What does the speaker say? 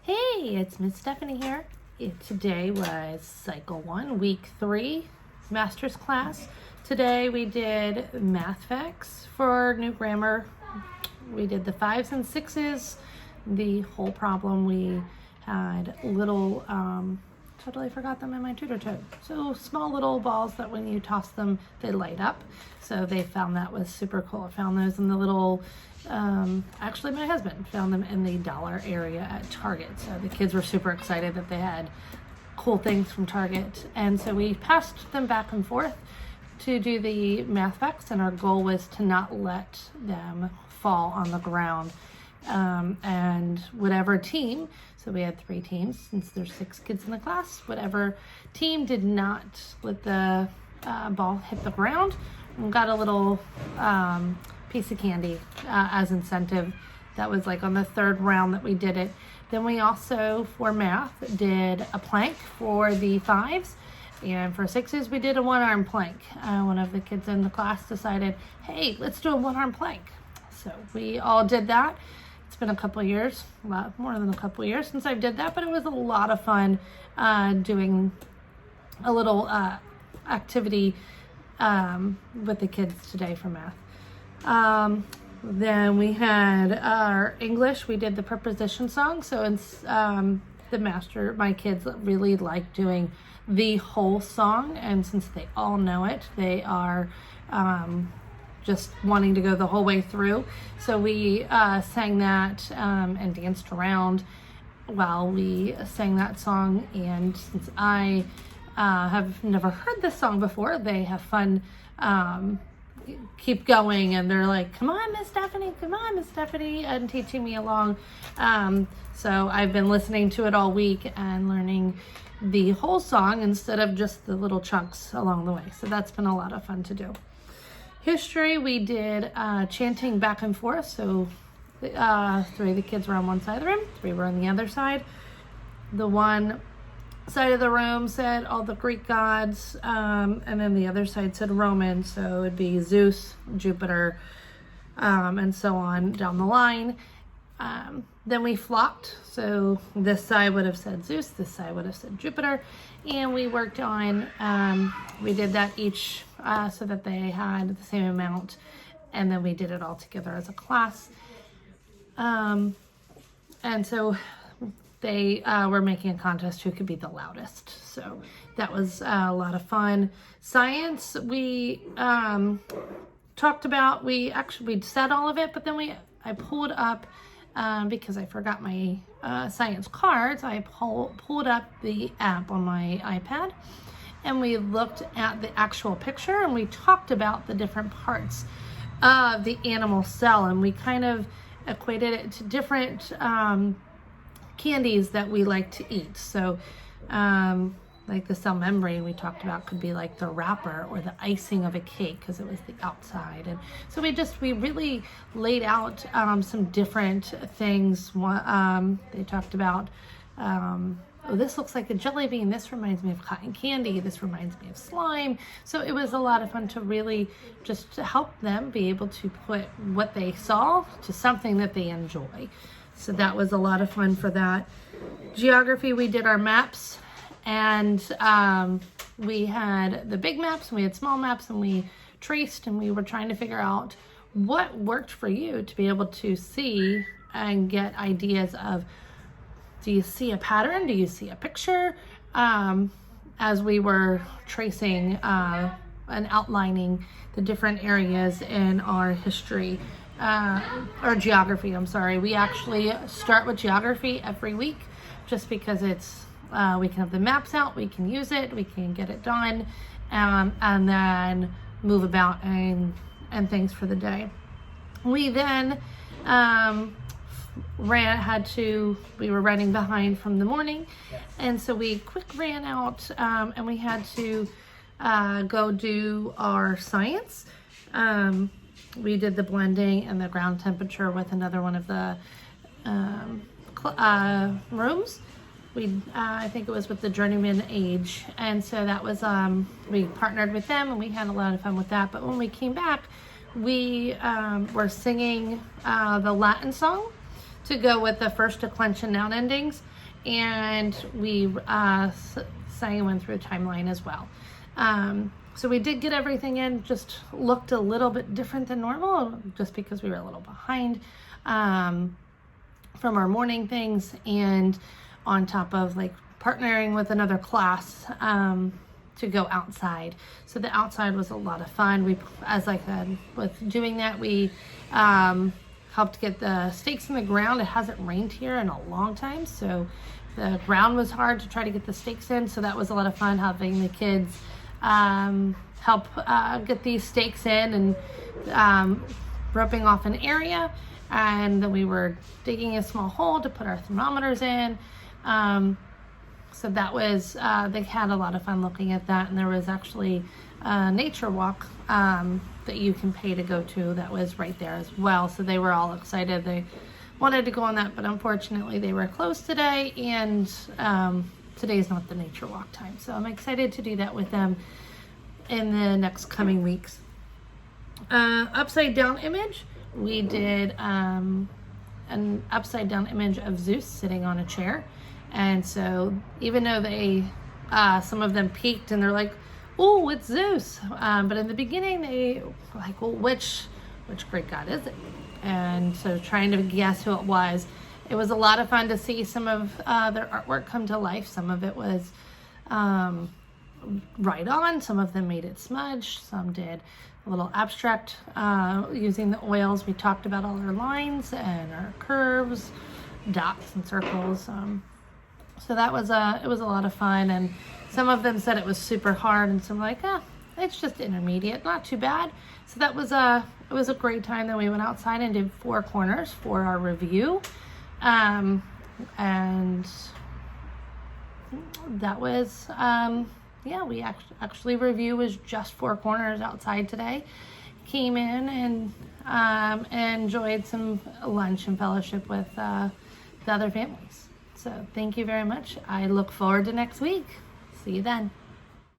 Hey, it's Miss Stephanie here. Today was Cycle 1, Week 3, Master's class. Today we did math facts for new grammar. We did the 5s and 6s. The whole problem, we had little, totally forgot them in my tutor tote. So small little balls that when you toss them, they light up. So they found that was super cool. I found those in the little, actually my husband found them in the dollar area at Target. So the kids were super excited that they had cool things from Target. And so we passed them back and forth to do the math facts, and our goal was to not let them fall on the ground. And whatever team, so we had 3 teams since there's 6 kids in the class, whatever team did not let the ball hit the ground got a little piece of candy as incentive. That was like on the 3rd round that we did it. Then we also, for math, did a plank for the 5s. And for 6s, we did a 1-arm plank. One of the kids in the class decided, hey, let's do a 1-arm plank. So we all did that. It's been a couple of years, a lot more than a couple of years since I did that, but it was a lot of fun doing a little activity with the kids today for math. Then we had our English. We did the Preposition Song. So it's my kids really like doing the whole song, and since they all know it, they are just wanting to go the whole way through. So we sang that and danced around while we sang that song. And since I have never heard this song before, they have fun, keep going, and they're like, come on, Miss Stephanie, come on, Miss Stephanie, and teaching me along. So I've been listening to it all week and learning the whole song instead of just the little chunks along the way. So that's been a lot of fun to do. History, we did chanting back and forth. So 3 of the kids were on one side of the room, 3 were on the other side. The one side of the room said all the Greek gods, and then the other side said Roman. So it'd be Zeus, Jupiter, and so on down the line. Then we flopped. So this side would have said Zeus, this side would have said Jupiter. And we worked on, we did that each so that they had the same amount. And then we did it all together as a class. And so they were making a contest who could be the loudest. So that was a lot of fun. Science, we talked about, we said all of it, but then I pulled up, because I forgot my science cards, I pulled up the app on my iPad, and we looked at the actual picture, and we talked about the different parts of the animal cell, and we kind of equated it to different candies that we like to eat. So like the cell membrane we talked about could be like the wrapper or the icing of a cake because it was the outside. And so we really laid out some different things. They talked about, oh, this looks like a jelly bean, this reminds me of cotton candy, this reminds me of slime. So it was a lot of fun to really just to help them be able to put what they saw to something that they enjoy. So that was a lot of fun for that. Geography, we did our maps, and we had the big maps and we had small maps, and we traced, and we were trying to figure out what worked for you to be able to see and get ideas of, do you see a pattern? Do you see a picture? As we were tracing and outlining the different areas in our history, or geography, I'm sorry. We actually start with geography every week just because it's, we can have the maps out, we can use it, we can get it done, and then move about and things for the day. We then we were running behind from the morning, and so we quick ran out, and we had to go do our science. We did the blending and the ground temperature with another one of the rooms. I think it was with the Journeyman Age, and so that was, we partnered with them, and we had a lot of fun with that. But when we came back, we were singing the Latin song to go with the first declension noun endings. and we sang and went through the timeline as well. So we did get everything in, just looked a little bit different than normal just because we were a little behind from our morning things, and on top of like partnering with another class to go outside. So the outside was a lot of fun. We, as I said, with doing that, we helped get the stakes in the ground. It hasn't rained here in a long time, so the ground was hard to try to get the stakes in. So that was a lot of fun, having the kids help get these stakes in, and roping off an area. And then we were digging a small hole to put our thermometers in. So that was, they had a lot of fun looking at that. And there was actually a nature walk that you can pay to go to that was right there as well. So they were all excited. They wanted to go on that, but unfortunately they were closed today, and today's not the nature walk time. So I'm excited to do that with them in the next coming weeks. Upside down image. We did an upside down image of Zeus sitting on a chair. And so even though they, some of them peeked and they're like, oh, it's Zeus. But in the beginning they were like, well, which Greek god is it? And so trying to guess who it was a lot of fun to see some of their artwork come to life. Some of it was right on, some of them made it smudged, some did a little abstract using the oils. We talked about all our lines and our curves, dots and circles. So that was it was a lot of fun, and some of them said it was super hard, and some like, it's just intermediate, not too bad. So that was it was a great time. Then we went outside and did 4 corners for our review, and that was we actually review was just 4 corners outside today. Came in and enjoyed some lunch and fellowship with the other families. So thank you very much. I look forward to next week. See you then.